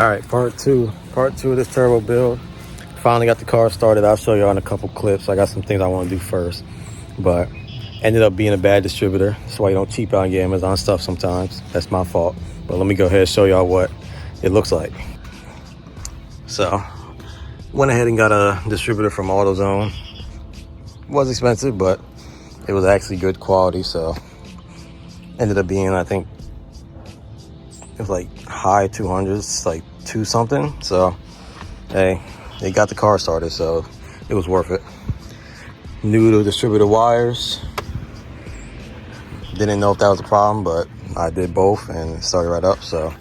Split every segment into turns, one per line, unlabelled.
All right, part two of this turbo build. Finally got the car started. I'll show you on a couple clips. I got some things I want to do first, but ended up being a bad distributor. That's why you don't cheap out on your Amazon stuff sometimes. That's my fault. But let me go ahead and show y'all what it looks like. So, went ahead and got a distributor from AutoZone. Was expensive, but it was actually good quality. So, ended up being, I think, it was like high 200s, like 2 something. So, hey, they got the car started, so it was worth it. New to distributor wires. Didn't know if that was a problem, but I did both and it started right up. So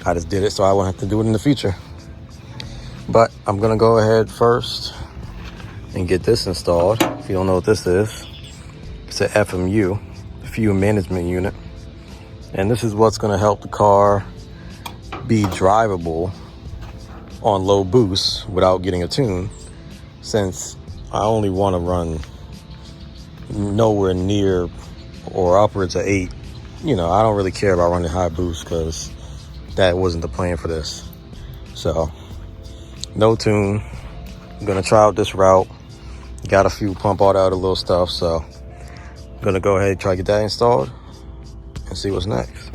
I just did it so I won't have to do it in the future. But I'm gonna go ahead first and get this installed. If you don't know what this is, it's an FMU, fuel management unit. And this is what's gonna help the car be drivable on low boost without getting a tune, since I only want to run nowhere near or upwards of 8. You know, I don't really care about running high boost because that wasn't the plan for this. So no tune. I'm gonna try out this route. Got a few pump all the other little stuff, so I'm gonna go ahead and try to get that installed and see what's next.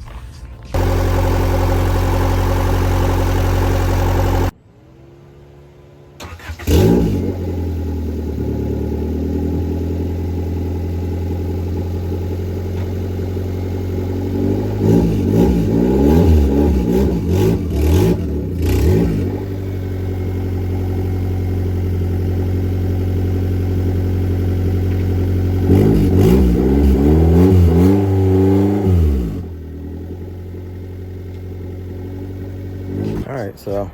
Alright, so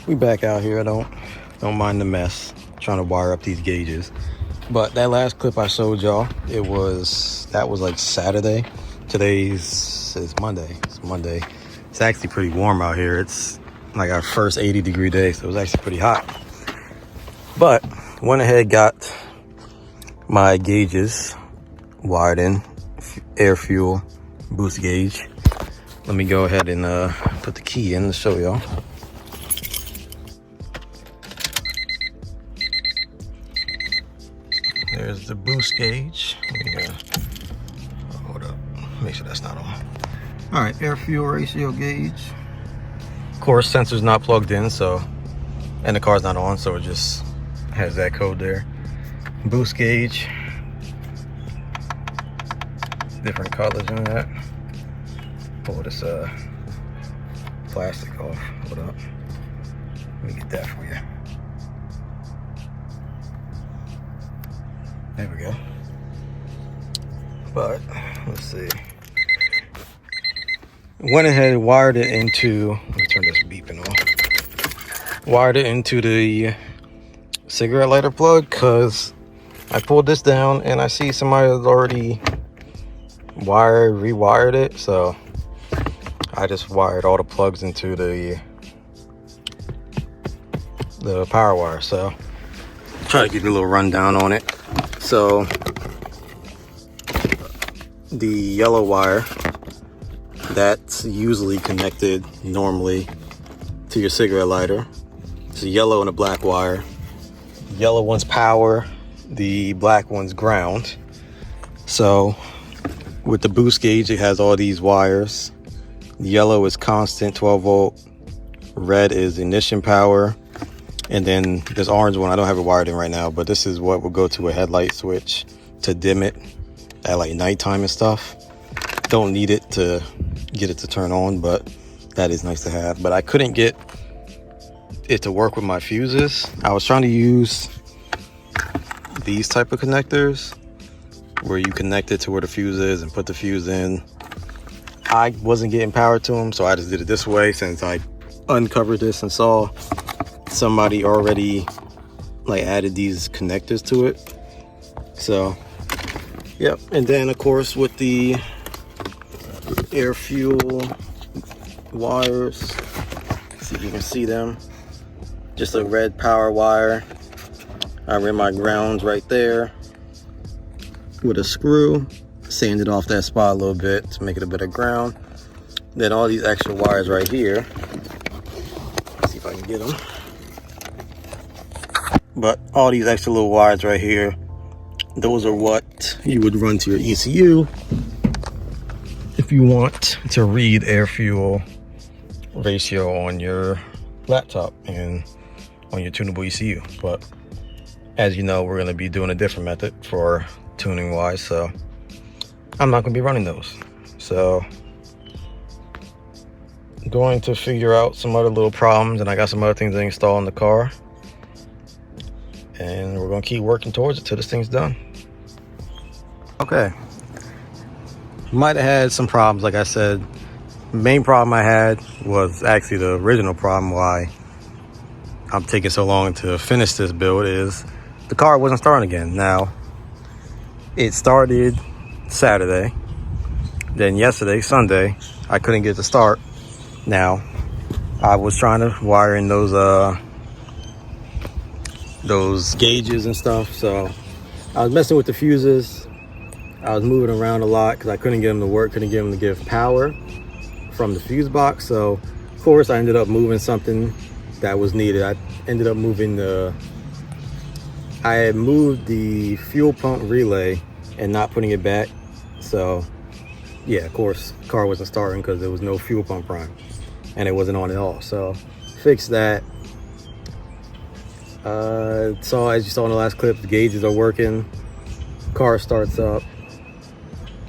we back out here. Don't mind the mess trying to wire up these gauges. But that last clip I showed y'all, that was like Saturday. Today's is Monday. It's Monday. It's actually pretty warm out here. It's like our first 80-degree day, so it was actually pretty hot. But went ahead, got my gauges wired in, air fuel boost gauge. Let me go ahead and put the key in to show y'all. There's the boost gauge. Hold up, make sure that's not on. All right, air fuel ratio gauge. Of course, sensor's not plugged in, so, and the car's not on, so it just has that code there. Boost gauge, different colors in that. Pull this plastic off. Hold up, let me get that for you. There we go. But let's see. Went ahead and wired it into, let me turn this beeping off. Wired it into the cigarette lighter plug, because I pulled this down and I see somebody has already rewired it. So I just wired all the plugs into the power wire. So try to give you a little rundown on it. So the yellow wire, that's usually connected normally to your cigarette lighter. It's a yellow and a black wire. Yellow one's power, the black one's ground. So with the boost gauge, it has all these wires. Yellow is constant 12 volt. Red is ignition power. And then this orange one, I don't have it wired in right now, but this is what will go to a headlight switch to dim it at like nighttime and stuff. Don't need it to get it to turn on, but that is nice to have. But I couldn't get it to work with my fuses. I was trying to use these type of connectors where you connect it to where the fuse is and put the fuse in. I wasn't getting power to them, so I just did it this way, since I uncovered this and saw somebody already like added these connectors to it. So yep. And then of course with the air fuel wires, see if you can see them, just a red power wire. I ran my grounds right there with a screw, sanded off that spot a little bit to make it a better ground. Then all these extra wires right here if I can get them. But all these extra little wires right here, those are what you would run to your ECU if you want to read air fuel ratio on your laptop and on your tunable ECU. But as you know, we're going to be doing a different method for tuning wise, so I'm not going to be running those. So I'm going to figure out some other little problems, and I got some other things to install in the car, and we're going to keep working towards it till this thing's done. Okay, might have had some problems. Like I said, the main problem I had was actually the original problem why I'm taking so long to finish this build is the car wasn't starting again. Now, it started Saturday, then yesterday, Sunday, I couldn't get it to start. Now, I was trying to wire in those gauges and stuff, so I was messing with the fuses. I was moving around a lot because I couldn't get them to work, couldn't get them to give power from the fuse box. So, of course, I ended up moving something that was needed. I ended up moving I had moved the fuel pump relay and not putting it back. So, yeah, of course, the car wasn't starting because there was no fuel pump prime and it wasn't on at all. So, fixed that. So, as you saw in the last clip, the gauges are working. Car starts up.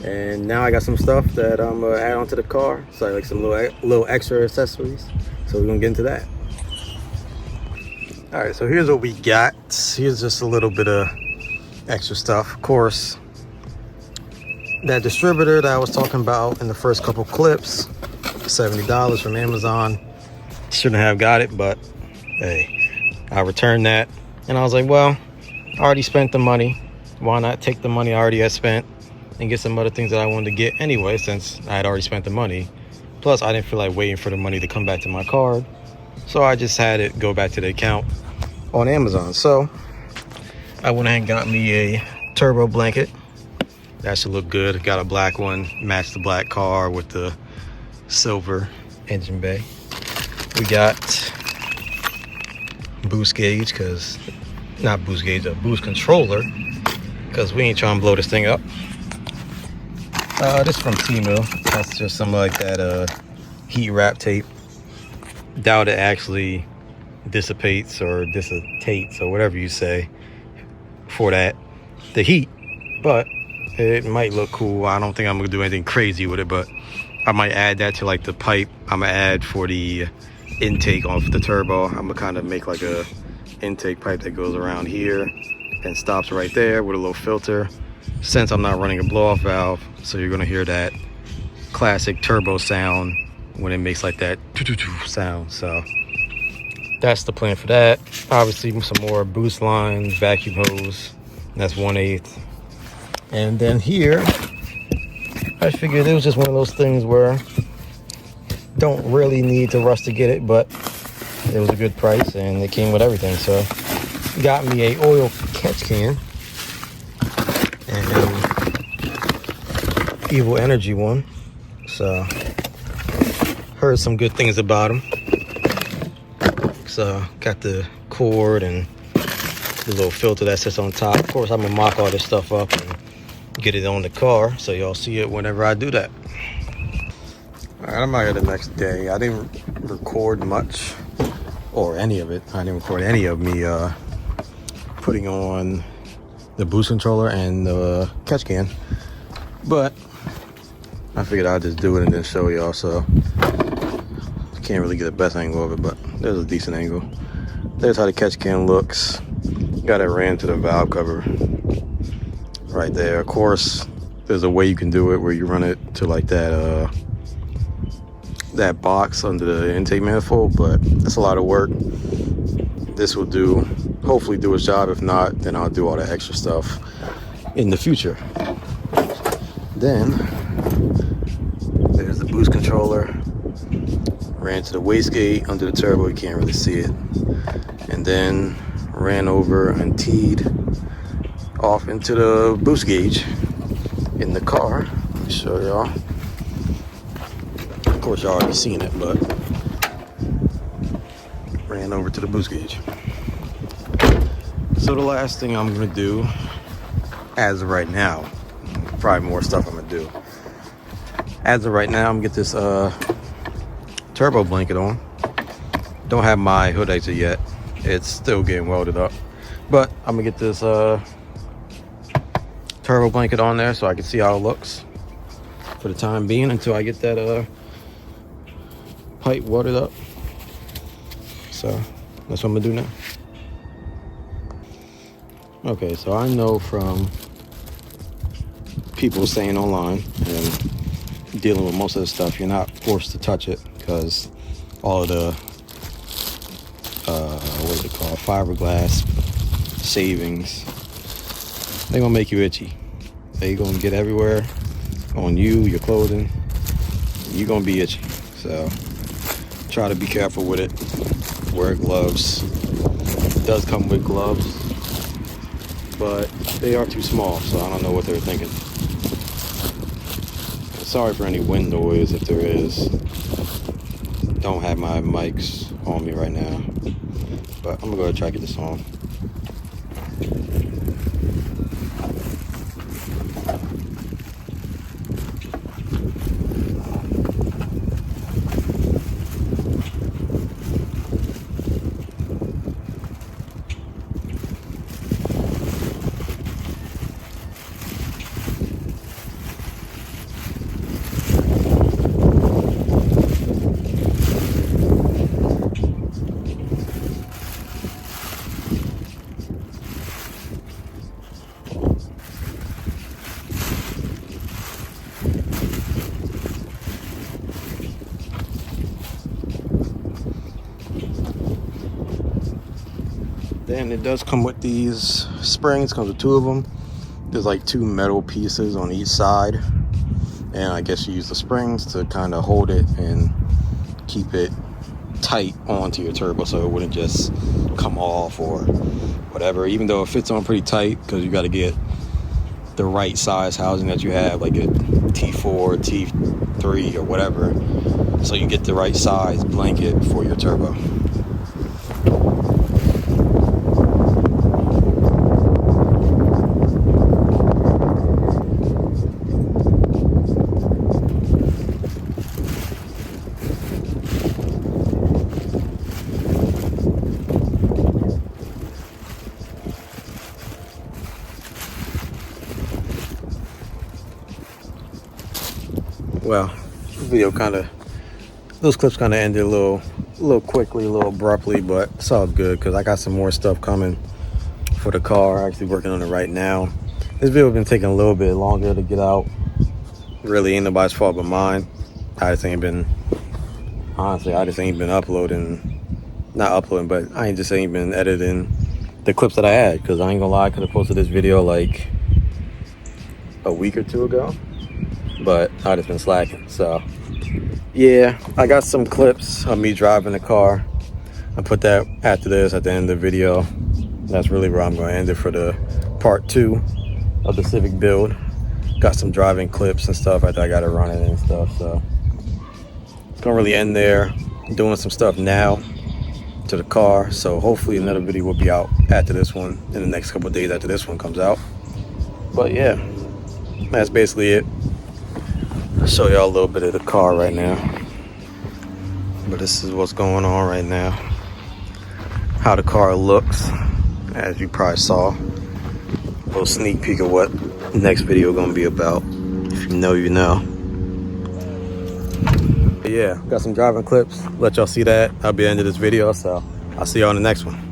And now I got some stuff that I'm gonna add onto the car. So, like some little extra accessories. So, we're gonna get into that. All right, so here's what we got. Here's just a little bit of extra stuff. Of course, that distributor that I was talking about in the first couple clips, $70 from Amazon. Shouldn't have got it, but hey, I returned that. And I was like, well, I already spent the money. Why not take the money I already had spent and get some other things that I wanted to get anyway, since I had already spent the money. Plus, I didn't feel like waiting for the money to come back to my card. So I just had it go back to the account on Amazon. So I went ahead and got me a turbo blanket. That should look good. Got a black one, matched the black car with the silver engine bay. We got boost gauge, not boost gauge, a boost controller, because we ain't trying to blow this thing up. This is from Temu. That's just some like that heat wrap tape. Doubt it actually dissipates or dissipates or whatever you say for the heat, but it might look cool. I don't think I'm gonna do anything crazy with it, but I might add that to like the pipe I'm gonna add for the intake off the turbo. I'm gonna kind of make like a intake pipe that goes around here and stops right there with a little filter, since I'm not running a blow off valve. So you're gonna hear that classic turbo sound when it makes like that sound. So that's the plan for that. Obviously some more boost lines, vacuum hose, that's 1/8. And then here I figured it was just one of those things where don't really need to rush to get it, but it was a good price and it came with everything. So got me a oil catch can and Evil Energy one. So heard some good things about them. So got the cord and the little filter that sits on top. Of course, I'm gonna mock all this stuff up and get it on the car so y'all see it whenever I do that. All right, I'm out here the next day. I didn't record much or any of it. I didn't record any of me putting on the boost controller and the catch can, but I figured I'd just do it and then show y'all. So can't really get the best angle of it, but there's a decent angle. There's how the catch can looks. Got it ran to the valve cover right there. Of course, there's a way you can do it where you run it to like that that box under the intake manifold, but that's a lot of work. This will hopefully do its job. If not, then I'll do all the extra stuff in the future. Then there's the boost controller. Ran to the wastegate under the turbo, you can't really see it. And then ran over and teed off into the boost gauge in the car. Let me show y'all. Of course, y'all already seen it, but ran over to the boost gauge. So the last thing I'm gonna do, as of right now, probably more stuff I'm gonna do. As of right now, I'm gonna get this turbo blanket on. Don't have my hood exit yet. It's still getting welded up. But I'm gonna get this turbo blanket on there so I can see how it looks for the time being until I get that pipe welded up. So that's what I'm gonna do now. Okay, so I know from people saying online and dealing with most of the stuff, you're not forced to touch it because all of the what is it called, fiberglass shavings, they're gonna make you itchy. They're gonna get everywhere on you, your clothing. You're gonna be itchy. So try to be careful with it. Wear gloves. It does come with gloves, but they are too small, so I don't know what they're thinking. Sorry for any wind noise if there is. Don't have my mics on me right now, but I'm gonna go ahead and try to get this on. Then it does come with these springs, comes with 2 of them. There's like 2 metal pieces on each side. And I guess you use the springs to kind of hold it and keep it tight onto your turbo so it wouldn't just come off or whatever. Even though it fits on pretty tight because you got to get the right size housing that you have, like a T4, T3 or whatever. So you get the right size blanket for your turbo. Well, video those clips kind of ended a little quickly, a little abruptly, but it's all good because I got some more stuff coming for the car. Actually working on it right now. This video has been taking a little bit longer to get out. Really ain't nobody's fault but mine. I just ain't been uploading, not uploading, but I ain't been editing the clips that I had, because I ain't gonna lie, I could have posted this video like a week or 2 ago. But I just been slacking. So yeah, I got some clips of me driving the car. I put that after this at the end of the video. That's really where I'm going to end it for the part 2 of the Civic build. Got some driving clips and stuff after I got it running and stuff. So it's gonna really end there. I'm doing some stuff now to the car, so hopefully another video will be out after this one in the next couple of days after this one comes out. But yeah, that's basically it. I'll show y'all a little bit of the car right now. But this is what's going on right now. How the car looks, as you probably saw. A little sneak peek of what the next video gonna be about. If you know, you know. But yeah, got some driving clips. Let y'all see that. That'll be the end of this video, so I'll see y'all in the next one.